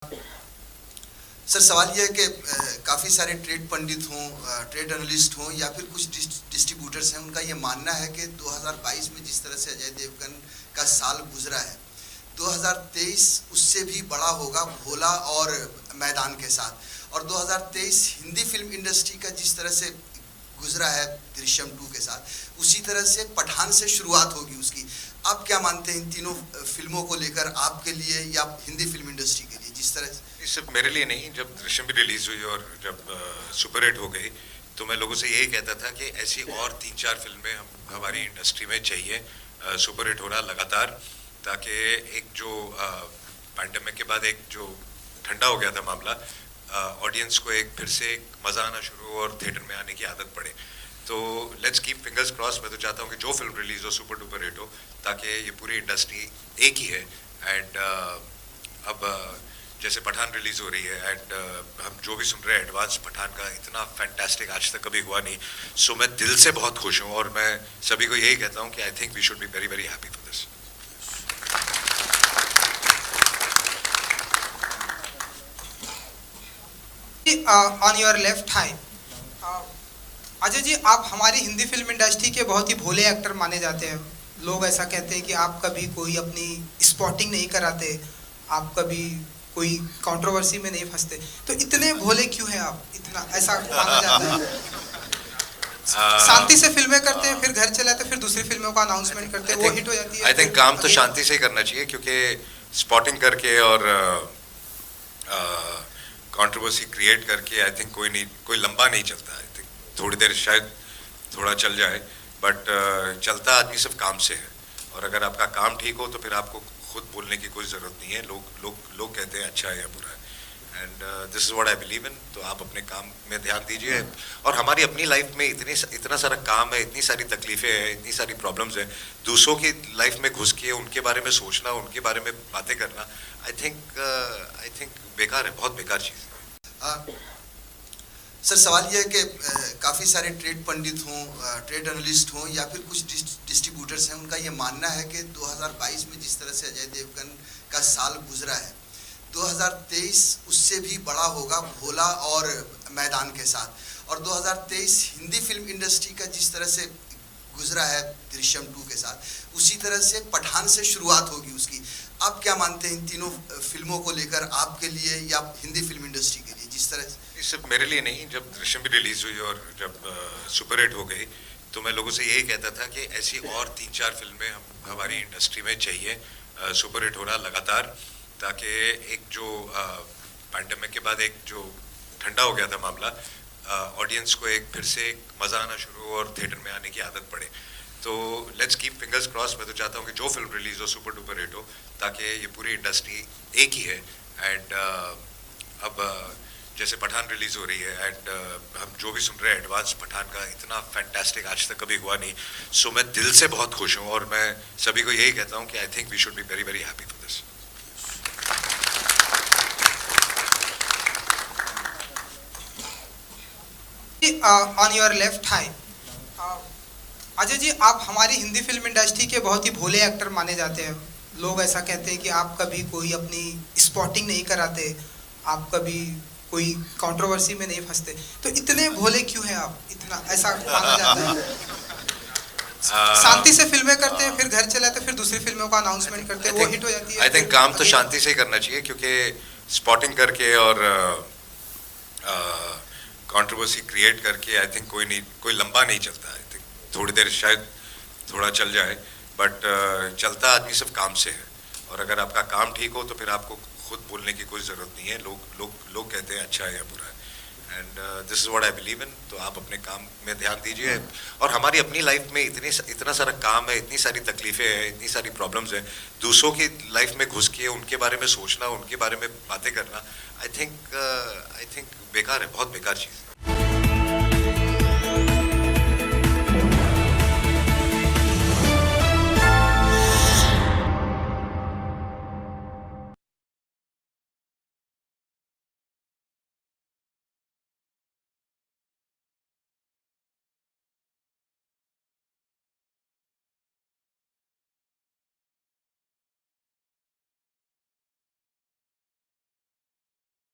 Sir सवाल यह है कि काफ़ी सारे ट्रेड पंडित हों, ट्रेड एनालिस्ट हों या फिर कुछ डिस्ट्रीब्यूटर्स हैं, उनका ये मानना है कि 2022 में जिस तरह से अजय देवगन का साल गुजरा है, 2023 उससे भी बड़ा होगा भोला और मैदान के साथ। और 2023 हिंदी फिल्म इंडस्ट्री का जिस तरह से गुजरा है दृश्यम 2 के साथ, उसी तरह से पठान से शुरुआत होगी उसकी। आप क्या मानते हैं इन तीनों फिल्मों को लेकर, आपके लिए या हिंदी फिल्म इंडस्ट्री के लिए जिस तरह से? सिर्फ मेरे लिए नहीं, जब दृश्यम भी रिलीज हुई और जब सुपर हिट हो गई तो मैं लोगों से यही कहता था कि ऐसी और 3-4 फिल्में हमारी इंडस्ट्री में चाहिए, सुपर हिट हो रहा लगातार, ताकि एक जो पैंडेमिक के बाद एक जो ठंडा हो गया था मामला, ऑडियंस को एक फिर से एक मज़ा आना शुरू हो और थिएटर में आने की आदत पड़े। तो लेट्स कीप फिंगर्स क्रॉस। मैं तो चाहता हूँ कि जो फिल्म रिलीज हो सुपर डुपर हिट हो, ताकि ये पूरी इंडस्ट्री एक ही है। एंड अब जैसे पठान रिलीज हो रही है एंड हम जो भी सुन रहे हैं एडवांस पठान का इतना फैंटास्टिक आज तक कभी हुआ नहीं। सो मैं दिल से बहुत खुश हूँ और मैं सभी को यही कहता हूँ कि I think we should be very very happy for this. On your left hi, Ajay ji, आप हमारी हिंदी फिल्म इंडस्ट्री के बहुत ही भोले एक्टर माने जाते हैं। लोग ऐसा कहते हैं कि आप कभी कोई अपनी स्पॉटिंग नहीं कराते, आप कभी कोई कंट्रोवर्सी में नहीं फंसते, तो इतने भोले क्यों हैं आप? इतना ऐसा माना जाता है। शांति से फिल्में करते हैं, फिर घर चले आते, फिर दूसरी फिल्मों का अनाउंसमेंट करते हैं, वो हिट हो जाती है। आई थिंक काम तो शांति से ही करना चाहिए, क्योंकि स्पॉटिंग करके और कंट्रोवर्सी क्रिएट करके आई थिंक कोई लंबा नहीं चलता। आई थिंक थोड़ी देर शायद थोड़ा चल जाए, बट चलता आदमी सिर्फ काम से है। और अगर आपका काम ठीक हो तो फिर आपको खुद बोलने की कोई ज़रूरत नहीं है। लोग कहते हैं अच्छा है या बुरा है, and this is what I believe in. तो आप अपने काम में ध्यान दीजिए। और हमारी अपनी लाइफ में इतना सारा काम है, इतनी सारी तकलीफ़ें हैं, इतनी सारी प्रॉब्लम्स हैं। दूसरों की लाइफ में घुस के उनके बारे में सोचना, उनके बारे में बातें करना, आई थिंक बेकार है, बहुत बेकार चीज़ है। सर सवाल यह है कि काफ़ी सारे ट्रेड पंडित हों, ट्रेड एनालिस्ट हों या फिर कुछ डिस्ट्रीब्यूटर्स हैं, उनका ये मानना है कि 2022 में जिस तरह से अजय देवगन का साल गुजरा है, 2023 उससे भी बड़ा होगा भोला और मैदान के साथ। और 2023 हिंदी फिल्म इंडस्ट्री का जिस तरह से गुजरा है दृश्यम 2 के साथ, उसी तरह से पठान से शुरुआत होगी उसकी। आप क्या मानते हैं इन तीनों फिल्मों को लेकर, आपके लिए या हिंदी फिल्म इंडस्ट्री के लिए जिस तरह से? सिर्फ मेरे लिए नहीं, जब दृश्यम भी रिलीज हुई और जब सुपर हिट हो गई तो मैं लोगों से यही कहता था कि ऐसी और 3-4 फिल्में हमारी इंडस्ट्री में चाहिए, सुपर हिट हो रहा लगातार, ताकि एक जो पैंडेमिक के बाद एक जो ठंडा हो गया था मामला, ऑडियंस को एक फिर से एक मज़ा आना शुरू हो और थिएटर में आने की आदत पड़े। तो लेट्स कीप फिंगर्स क्रॉस। मैं तो चाहता हूँ कि जो फिल्म रिलीज हो सुपर डुपर हिट हो, ताकि ये पूरी इंडस्ट्री एक ही है। एंड अब जैसे पठान रिलीज हो रही है एंड हम जो भी सुन रहे हैं एडवांस पठान का इतना फैंटास्टिक आज तक कभी हुआ नहीं। सो मैं दिल से बहुत खुश हूँ और मैं सभी को यही कहता हूँ कि I think we should be very very happy for this. On your left hi, Ajay ji, आप हमारी हिंदी फिल्म इंडस्ट्री के बहुत ही भोले एक्टर माने जाते हैं। लोग ऐसा कहते हैं कि आप कभी कोई अपनी स्पॉटिंग नहीं कराते, आप कभी कोई कंट्रोवर्सी में नहीं फंसते, तो इतने भोले क्यों हैं आप? इतना ऐसा माना जाता है। शांति से फिल्में करते हैं, फिर घर चले आते, फिर दूसरी फिल्मों का अनाउंसमेंट करते हैं, वो हिट हो जाती है। आई थिंक काम तो शांति से ही करना चाहिए, क्योंकि स्पॉटिंग करके और कंट्रोवर्सी क्रिएट करके आई थिंक कोई लंबा नहीं चलता। आई थिंक थोड़ी देर शायद थोड़ा चल जाए, बट चलता आदमी सिर्फ काम से है। और अगर आपका काम ठीक हो तो फिर आपको खुद बोलने की कोई ज़रूरत नहीं है। लोग कहते हैं अच्छा है या बुरा है, and this is what I believe in. तो आप अपने काम में ध्यान दीजिए। और हमारी अपनी लाइफ में इतना सारा काम है, इतनी सारी तकलीफ़ें हैं, इतनी सारी प्रॉब्लम्स हैं। दूसरों की लाइफ में घुस के उनके बारे में सोचना, उनके बारे में बातें करना, आई थिंक बेकार है, बहुत बेकार चीज़ है।